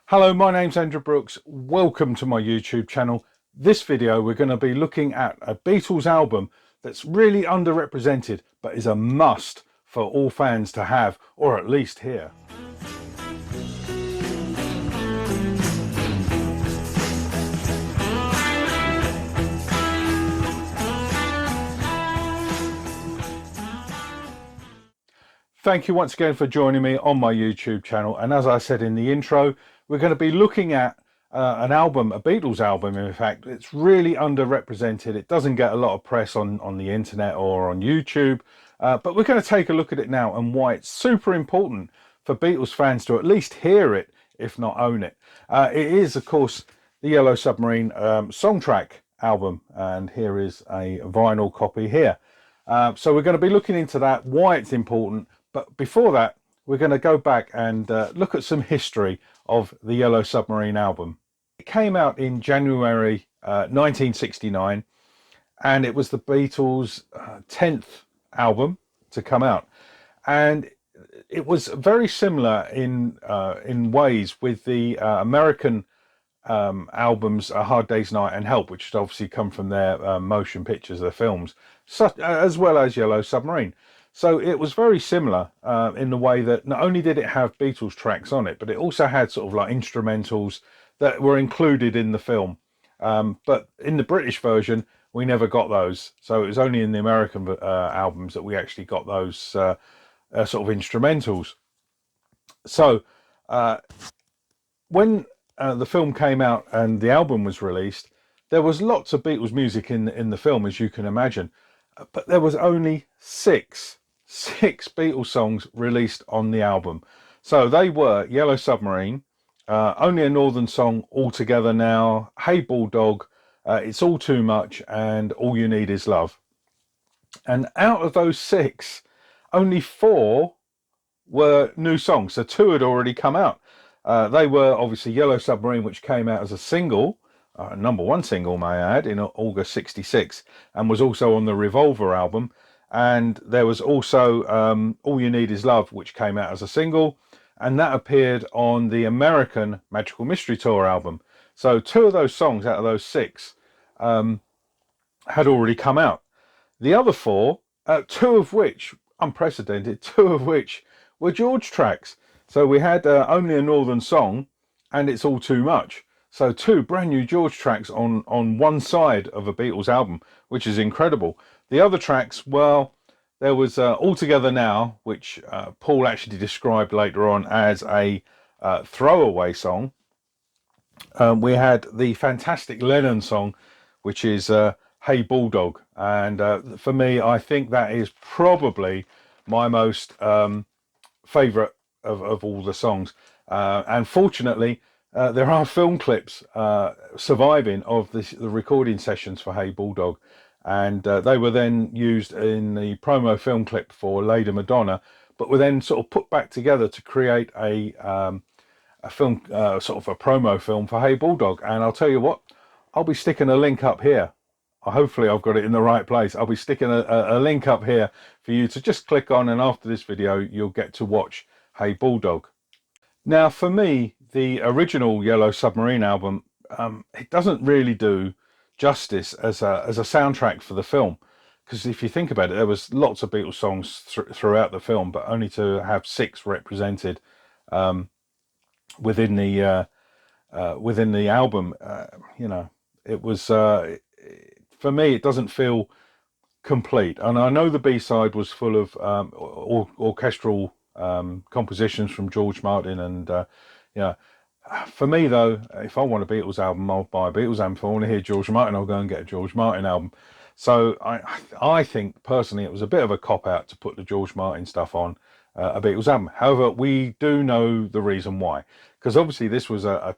Hello, my name's Andrew Brooks. Welcome to my YouTube channel. This video we're going to be looking at a Beatles album that's really underrepresented but is a must for all fans to have, or at least hear. Thank you once again for joining me on my YouTube channel, and as I said in the intro, we're going to be looking at an album, a Beatles album in fact. It's really underrepresented. It doesn't get a lot of press on the internet or on YouTube, but we're going to take a look at it now and why it's super important for Beatles fans to at least hear it, if not own it. It is, of course, the Yellow Submarine Song track album, and here is a vinyl copy here. So we're going to be looking into that, why it's important. But before that, we're going to go back and look at some history of the Yellow Submarine album. It came out in January 1969, and it was the Beatles' 10th album to come out. And it was very similar in ways with the American albums A Hard Day's Night and Help, which had obviously come from their motion pictures, their films, as well as Yellow Submarine. So it was very similar in the way that not only did it have Beatles tracks on it, but it also had sort of like instrumentals that were included in the film. But in the British version, we never got those. So it was only in the American albums that we actually got those sort of instrumentals. So when the film came out and the album was released, there was lots of Beatles music in the film, as you can imagine. But there was only six Beatles songs released on the album. So they were Yellow Submarine, Only a Northern Song, All Together Now, Hey Bulldog, It's All Too Much, and All You Need Is Love. And out of those six, only four were new songs. So two had already come out. They were obviously Yellow Submarine, which came out as a single, #1 single, may I add, in August '66, and was also on the Revolver album. And there was also All You Need Is Love, which came out as a single, and that appeared on the American Magical Mystery Tour album. So two of those songs out of those six had already come out. The other four, two of which, unprecedented, two of which were George tracks. So we had Only a Northern Song and It's All Too Much. So two brand new George tracks on one side of a Beatles album, which is incredible. The other tracks, well, there was All Together Now, which Paul actually described later on as a throwaway song. We had the fantastic Lennon song, which is Hey Bulldog. And for me, I think that is probably my most favourite of all the songs. And fortunately, there are film clips surviving of the recording sessions for Hey Bulldog, and they were then used in the promo film clip for Lady Madonna, but were then sort of put back together to create a film, sort of a promo film for Hey Bulldog. And I'll tell you what, I'll be sticking a link up here. Hopefully I've got it in the right place. I'll be sticking a link up here for you to just click on, and after this video you'll get to watch Hey Bulldog. Now, for me, the original Yellow Submarine album, it doesn't really do justice as a soundtrack for the film, because if you think about it, there was lots of Beatles songs throughout the film, but only to have six represented within the album, you know, it was for me, it doesn't feel complete. And I know the B-side was full of orchestral compositions from George Martin, and yeah, for me though, if I want a Beatles album, I'll buy a Beatles album. If I want to hear George Martin, I'll go and get a George Martin album. So I think personally it was a bit of a cop-out to put the George Martin stuff on a Beatles album. However, we do know the reason why, because obviously this was a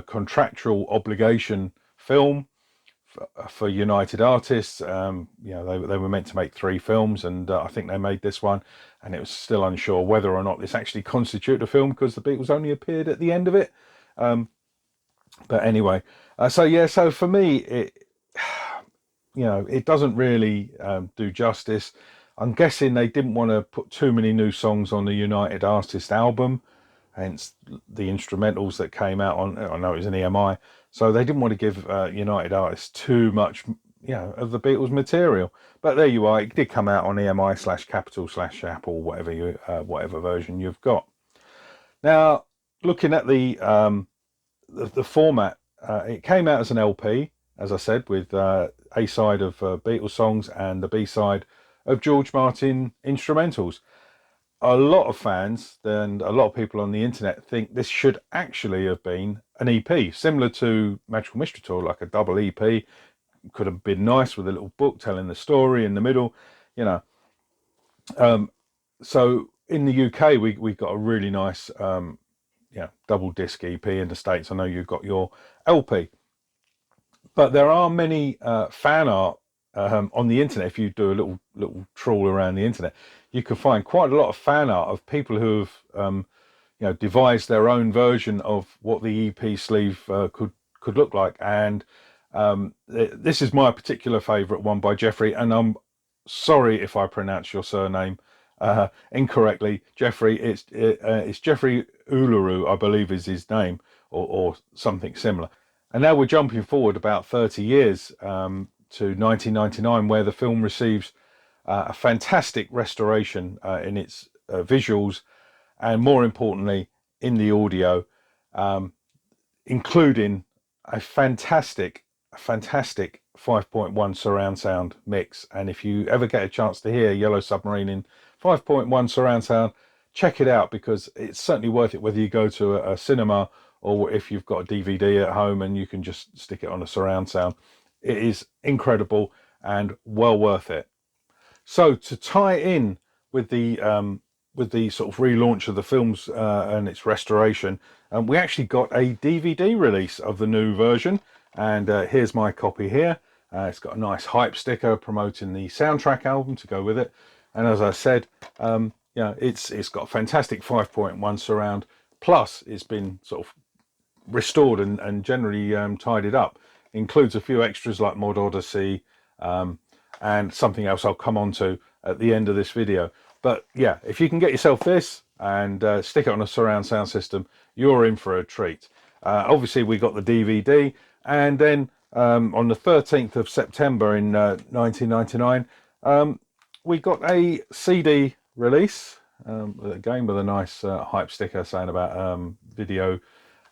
contractual obligation film for United Artists. You know, they were meant to make 3 films, and I think they made this one, and it was still unsure whether or not this actually constituted a film, because the Beatles only appeared at the end of it. But anyway, so yeah, so for me, you know, it doesn't really do justice. I'm guessing they didn't want to put too many new songs on the United Artists album, hence the instrumentals that came out on, I know it was an EMI, so they didn't want to give United Artists too much, of the Beatles material. But there you are, it did come out on EMI / Capital / Apple, whatever version you've got. Now, looking at the format, it came out as an LP, as I said, with A side of Beatles songs and the B side of George Martin instrumentals. A lot of fans and a lot of people on the internet think this should actually have been an EP, similar to Magical Mystery Tour, like a double EP. Could have been nice with a little book telling the story in the middle, So in the UK, we got a really nice double disc EP. In the States, I know you've got your LP. But there are many fan art on the internet. If you do a little trawl around the internet, you can find quite a lot of fan art of people who have devised their own version of what the EP sleeve could look like. And this is my particular favourite one by Jeffrey, and I'm sorry if I pronounce your surname incorrectly, Jeffrey. It's Jeffrey Uluru, I believe is his name, or something similar. And now we're jumping forward about 30 years to 1999, where the film receives a fantastic restoration in its visuals, and more importantly in the audio, including a fantastic 5.1 surround sound mix. And if you ever get a chance to hear Yellow Submarine in 5.1 surround sound, check it out, because it's certainly worth it, whether you go to a cinema or if you've got a DVD at home and you can just stick it on a surround sound. It is incredible and well worth it. So to tie in with the sort of relaunch of the films and its restoration, we actually got a DVD release of the new version, and here's my copy here. It's got a nice hype sticker promoting the soundtrack album to go with it, and as I said, it's got a fantastic 5.1 surround, plus it's been sort of restored and generally tidied up. Includes a few extras like Mod Odyssey and something else I'll come on to at the end of this video. But yeah, if you can get yourself this and stick it on a surround sound system, you're in for a treat. Obviously we got the DVD, and then on the 13th of September in 1999 we got a CD release, again with a nice hype sticker saying about video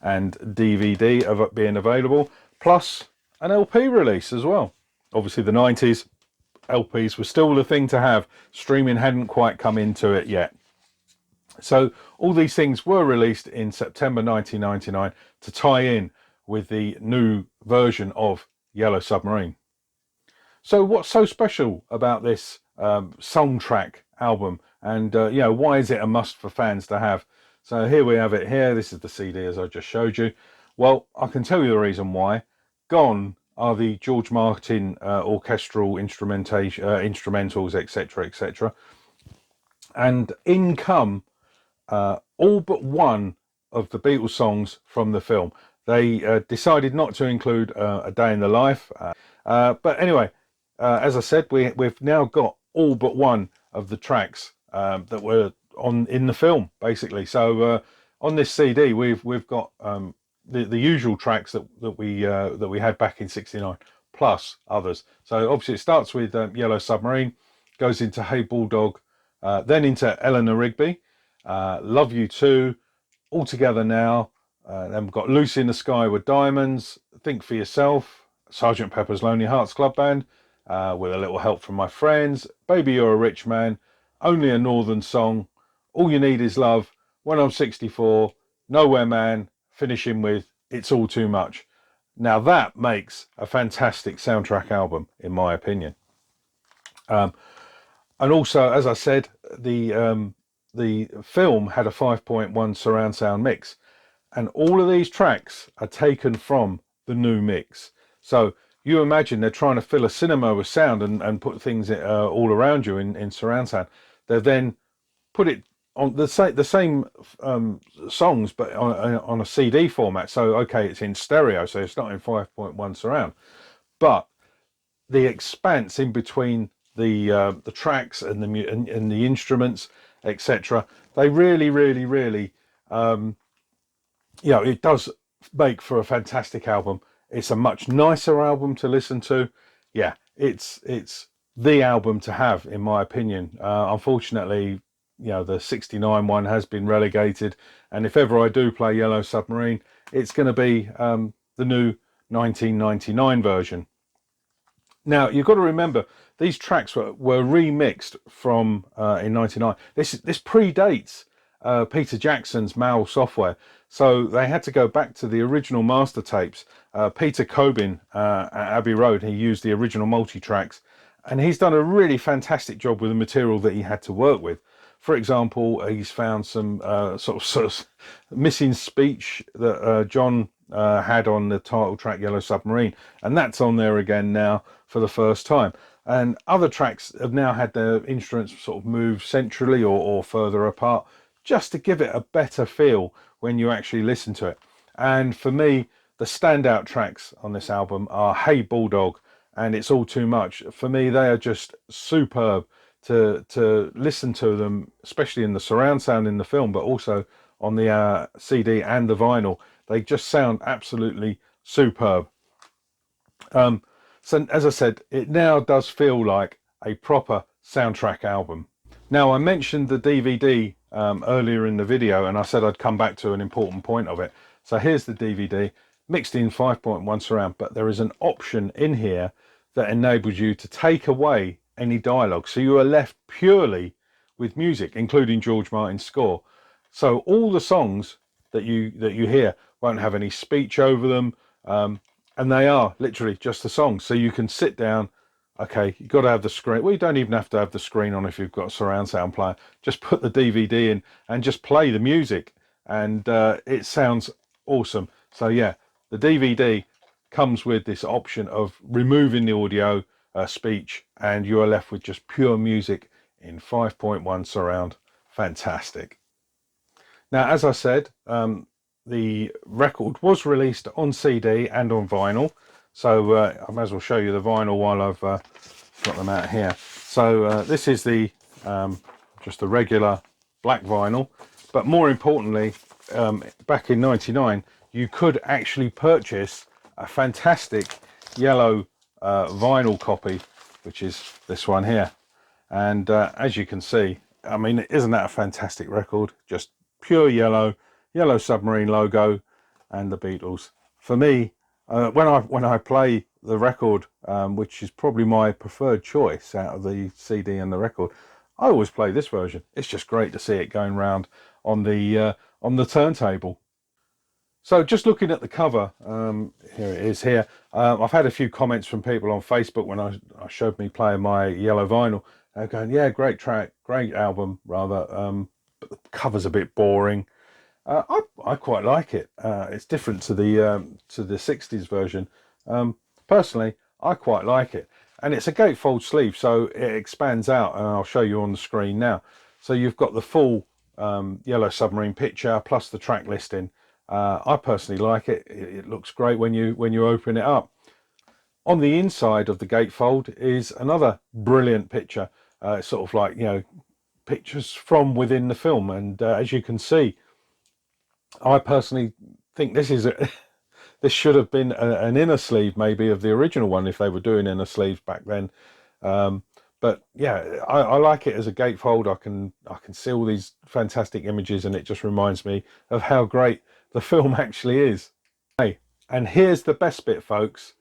and DVD of it being available, plus an LP release as well. Obviously the 90s, LPs were still the thing to have. Streaming hadn't quite come into it yet. So all these things were released in September 1999 to tie in with the new version of Yellow Submarine. So what's so special about this soundtrack album, and why is it a must for fans to have? So here we have it here. This is the CD as I just showed you. Well, I can tell you the reason why. Gone are the George Martin orchestral instrumentals, etc., etc. And in come all but one of the Beatles songs from the film. They decided not to include A Day in the Life. But anyway, as I said, we've now got all but one of the tracks that were in the film, basically. So on this CD, we've got the usual tracks that we had back in '69, plus others. So obviously it starts with Yellow Submarine, goes into Hey Bulldog, then into Eleanor Rigby, Love You Too, All Together Now. Then we've got Lucy in the Sky with Diamonds, Think for Yourself, Sergeant Pepper's Lonely Hearts Club Band, with a little help from my friends, Baby You're a Rich Man, Only a Northern Song, All You Need Is Love, When I'm 64, Nowhere Man, finishing with It's All Too Much. Now that makes a fantastic soundtrack album, in my opinion. And also, as I said, the film had a 5.1 surround sound mix, and all of these tracks are taken from the new mix. So you imagine they're trying to fill a cinema with sound and put things all around you in surround sound. They then put it on the same songs, but on a CD format. So okay, it's in stereo, so it's not in 5.1 surround, but the expanse in between the tracks and the instruments, etc. They really You know, it does make for a fantastic album. It's a much nicer album to listen to. Yeah, it's the album to have, in my opinion. Unfortunately, you know, the '69 one has been relegated, and if ever I do play Yellow Submarine, it's going to be the new 1999 version. Now, you've got to remember, these tracks were remixed from in '99. This predates Peter Jackson's Mal software, so they had to go back to the original master tapes. Peter Cobbin at Abbey Road, he used the original multi-tracks, and he's done a really fantastic job with the material that he had to work with. For example, he's found some sort of missing speech that John had on the title track Yellow Submarine, and that's on there again now for the first time. And other tracks have now had their instruments sort of move centrally or further apart, just to give it a better feel when you actually listen to it. And for me, the standout tracks on this album are Hey Bulldog and It's All Too Much. For me, they are just superb to listen to them, especially in the surround sound in the film, but also on the CD and the vinyl. They just sound absolutely superb. So as I said, it now does feel like a proper soundtrack album. Now, I mentioned the DVD earlier in the video, and I said I'd come back to an important point of it. So here's the DVD, mixed in 5.1 surround, but there is an option in here that enables you to take away any dialogue. So you are left purely with music, including George Martin's score. So all the songs that you hear won't have any speech over them, and they are literally just the songs. So you can sit down. Okay, you've got to have the screen. Well, you don't even have to have the screen on if you've got a surround sound player. Just put the DVD in and just play the music, and it sounds awesome. So yeah, the DVD comes with this option of removing the audio speech, and you are left with just pure music in 5.1 surround. Fantastic. Now, as I said, the record was released on CD and on vinyl. So I might as well show you the vinyl while I've got them out here. So this is the just the regular black vinyl, but more importantly, back in '99, you could actually purchase a fantastic yellow vinyl copy, which is this one here. And as you can see, I mean, isn't that a fantastic record? Just pure yellow Submarine logo, and the Beatles. For me, when I play the record, which is probably my preferred choice out of the CD and the record, I always play this version. It's just great to see it going round on the turntable. So just looking at the cover, here it is here. I've had a few comments from people on Facebook when I showed me playing my yellow vinyl. They're going, yeah, great track, great album, rather. But the cover's a bit boring. I quite like it. It's different to the '60s version. Personally, I quite like it, and it's a gatefold sleeve, so it expands out, and I'll show you on the screen now. So you've got the full Yellow Submarine picture plus the track listing. I personally like it. It looks great when you open it up. On the inside of the gatefold is another brilliant picture. It's sort of like, you know, pictures from within the film, and as you can see, I personally think this is this should have been an inner sleeve maybe of the original one if they were doing inner sleeves back then. But yeah, I like it as a gatefold. I can see all these fantastic images, and it just reminds me of how great the film actually is. Hey, and here's the best bit, folks.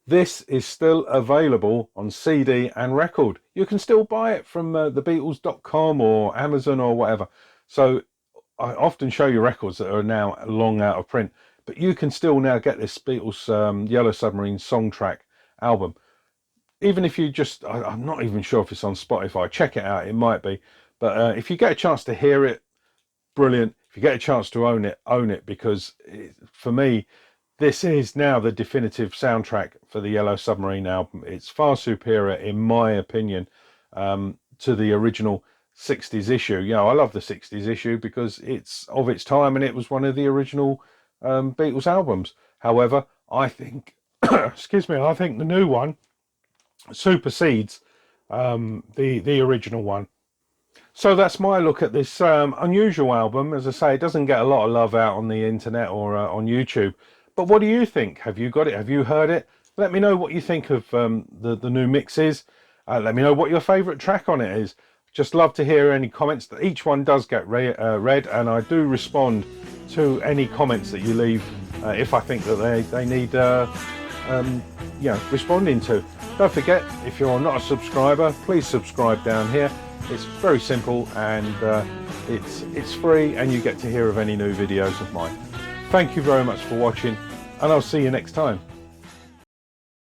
This is still available on CD and record. You can still buy it from thebeatles.com or Amazon or whatever. So I often show you records that are now long out of print, but you can still now get this Beatles Yellow Submarine Song track album. Even if you just, I'm not even sure if it's on Spotify, check it out, it might be. But if you get a chance to hear it, brilliant. If you get a chance to own it, because for me, this is now the definitive soundtrack for the Yellow Submarine album. It's far superior, in my opinion, to the original '60s issue. You know, I love the '60s issue because it's of its time and it was one of the original Beatles albums. However, I think, excuse me, I think the new one supersedes the original one. So that's my look at this unusual album. As I say, it doesn't get a lot of love out on the internet or on YouTube. But what do you think? Have you got it? Have you heard it? Let me know what you think of the new mixes. Let me know what your favourite track on it is. Just love to hear any comments. Each one does get read, and I do respond to any comments that you leave if I think that they need responding to. Don't forget, if you're not a subscriber, please subscribe down here. It's very simple, and it's free, and you get to hear of any new videos of mine. Thank you very much for watching, and I'll see you next time.